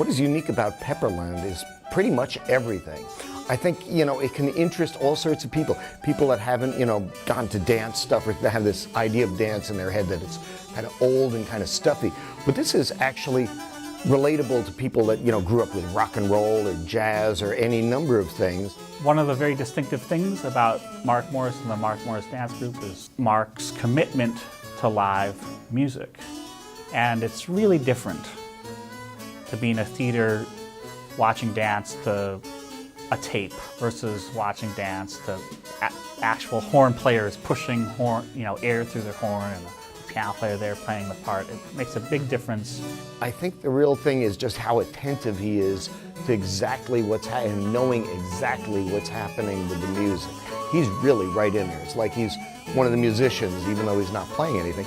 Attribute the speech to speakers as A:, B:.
A: What is unique about Pepperland is pretty much everything. I think, it can interest all sorts of people. People that haven't, gone to dance stuff, or that have this idea of dance in their head that it's kind of old and kind of stuffy. But this is actually relatable to people that, grew up with rock and roll or jazz or any number of things.
B: One of the very distinctive things about Mark Morris and the Mark Morris Dance Group is Mark's commitment to live music. And it's really different to be in a theater watching dance to a tape versus watching dance to actual horn players pushing air through their horn and the piano player there playing the part. It makes a big difference.
A: I think the real thing is just how attentive he is to exactly what's happening, knowing exactly what's happening with the music. He's really right in there. It's like he's one of the musicians, even though he's not playing anything.